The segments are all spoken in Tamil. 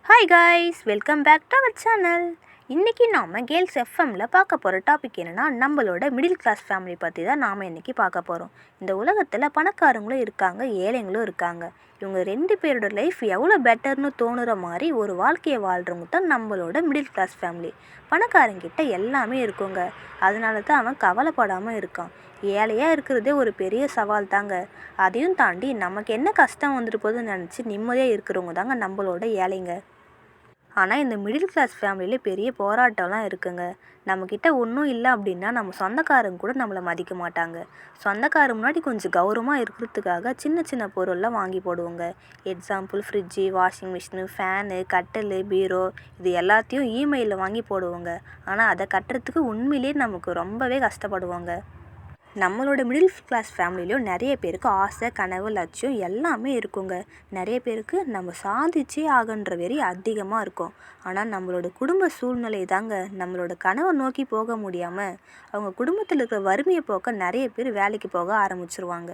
Hi guys, welcome back to our channel. இன்றைக்கி நாம் கேர்ள்ஸ் எஃப்எம்மில் பார்க்க போகிற டாபிக் என்னென்னா, நம்மளோட மிடில் கிளாஸ் ஃபேமிலி பற்றி தான் நாம் இன்றைக்கி பார்க்க போகிறோம். இந்த உலகத்தில் பணக்காரங்களும் இருக்காங்க, ஏழைங்களும் இருக்காங்க. இவங்க ரெண்டு பேரோட லைஃப் எவ்வளோ பெட்டர்னு தோணுற மாதிரி ஒரு வாழ்க்கையை வாழ்கிறவங்க தான் நம்மளோட மிடில் கிளாஸ் ஃபேமிலி. பணக்காரங்கிட்ட எல்லாமே இருக்குங்க, அதனால தான் அவன் கவலைப்படாமல் இருக்கான். ஏழையாக இருக்கிறதே ஒரு பெரிய சவால் தாங்க. அதையும் தாண்டி நமக்கு என்ன கஷ்டம் வந்துட்டு போகுதுன்னு நினச்சி நிம்மதியாக இருக்கிறவங்க தாங்க நம்மளோட ஏழைங்க. ஆனால் இந்த மிடில் கிளாஸ் ஃபேமிலியில் பெரிய போராட்டம்லாம் இருக்குங்க. நம்மக்கிட்ட ஒன்றும் இல்லை அப்படின்னா நம்ம சொந்தக்காரங்க கூட நம்மளை மதிக்க மாட்டாங்க. சொந்தக்காரங்க முன்னாடி கொஞ்சம் கௌரவமாக இருக்கிறதுக்காக சின்ன சின்ன பொருள்லாம் வாங்கி போடுவோங்க. Example fridge, washing machine, fan, கட்டில், பீரோ, இது எல்லாத்தையும் இமெயிலில் வாங்கி போடுவோங்க. ஆனால் அதை கட்டுறதுக்கு உண்மையிலே நமக்கு ரொம்பவே கஷ்டப்படுவோங்க. நம்மளோட மிடில் கிளாஸ் ஃபேமிலியிலையும் நிறைய பேருக்கு ஆசை, கனவு, லட்சியம் எல்லாமே இருக்குங்க. நிறைய பேருக்கு நம்ம சாதிச்சே ஆகன்ற வெறி அதிகமாக இருக்கும். ஆனால் நம்மளோட குடும்ப சூழ்நிலை தாங்க நம்மளோட கனவை நோக்கி போக முடியாமல் அவங்க குடும்பத்தில் இருக்கிற வறுமையை போக்க நிறைய பேர் வேலைக்கு போக ஆரம்பிச்சிருவாங்க.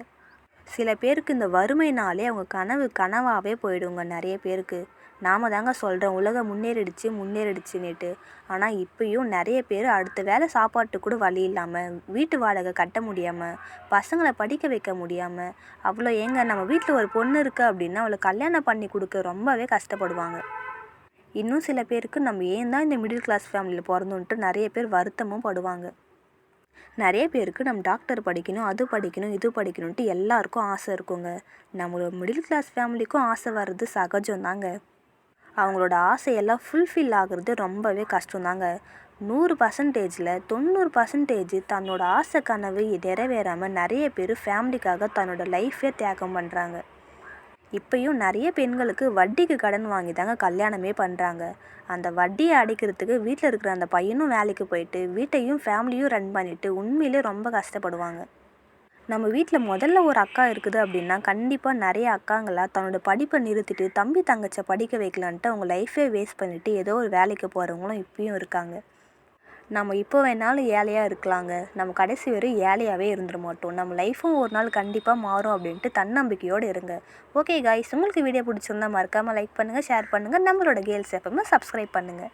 சில பேருக்கு இந்த வறுமைனாலே அவங்க கனவு கனவாகவே போயிடுங்க. நிறைய பேருக்கு நாம் தாங்க சொல்கிறோம் உலகம் முன்னேறிடுச்சுன்னுட்டு. ஆனால் இப்போயும் நிறைய பேர் அடுத்த வேலை சாப்பாட்டு கூட வழி இல்லாமல், வீட்டு வாடகை கட்ட முடியாமல், பசங்களை படிக்க வைக்க முடியாமல், அவ்வளோ ஏங்க நம்ம வீட்டில் ஒரு பொண்ணு இருக்குது அப்படின்னா அவளை கல்யாணம் பண்ணி கொடுக்க ரொம்பவே கஷ்டப்படுவாங்க. இன்னும் சில பேருக்கு நம்ம ஏன் தான் இந்த மிடில் கிளாஸ் ஃபேமிலியில் பிறந்தோன்ட்டு நிறைய பேர் வருத்தமும் படுவாங்க. நிறைய பேருக்கு நம்ம டாக்டர் படிக்கணும், அது படிக்கணும், இது படிக்கணுன்ட்டு எல்லாருக்கும் ஆசை இருக்குங்க. நம்மளோட மிடில் கிளாஸ் ஃபேமிலிக்கும் ஆசை வர்றது சகஜம்தாங்க. அவங்களோட ஆசையெல்லாம் ஃபுல்ஃபில் ஆகிறது ரொம்பவே கஷ்டம்தாங்க. 100%ல் 90% தன்னோட ஆசை கனவு நிறைவேறாமல் நிறைய பேர் ஃபேமிலிக்காக தன்னோட லைஃபே தியாகம் பண்ணுறாங்க. இப்போயும் நிறைய பெண்களுக்கு வட்டிக்கு கடன் வாங்கி தாங்க கல்யாணமே பண்ணுறாங்க. அந்த வட்டியை அடைக்கிறதுக்கு வீட்டில் இருக்கிற அந்த பையனும் வேலைக்கு போயிட்டு வீட்டையும் ஃபேமிலியும் ரன் பண்ணிவிட்டு உண்மையிலே ரொம்ப கஷ்டப்படுவாங்க. நம்ம வீட்டில் முதல்ல ஒரு அக்கா இருக்குது அப்படின்னா கண்டிப்பாக நிறைய அக்காங்களாம் தன்னோட படிப்பை நிறுத்திட்டு தம்பி தங்கச்சை படிக்க வைக்கலான்ட்டு அவங்க லைஃபே வேஸ்ட் பண்ணிவிட்டு ஏதோ ஒரு வேலைக்கு போகிறவங்களும் இப்பயும் இருக்காங்க. நம்ம இப்போ வேணாலும் ஏழையாக இருக்கலாங்க, நம்ம கடைசி வரை ஏழையாகவே இருந்துட மாட்டோம். நம்ம லைஃப்பும் ஒரு நாள் கண்டிப்பாக மாறும் அப்படின்ட்டு தன்னம்பிக்கையோடு இருங்க. ஓகே காய்ஸ், உங்களுக்கு வீடியோ பிடிச்சிருந்தா மறக்காமல் லைக் பண்ணுங்கள், ஷேர் பண்ணுங்கள், நம்மளோட கேர்ள்ஸ் எஃப்எம்மை சப்ஸ்கிரைப் பண்ணுங்கள்.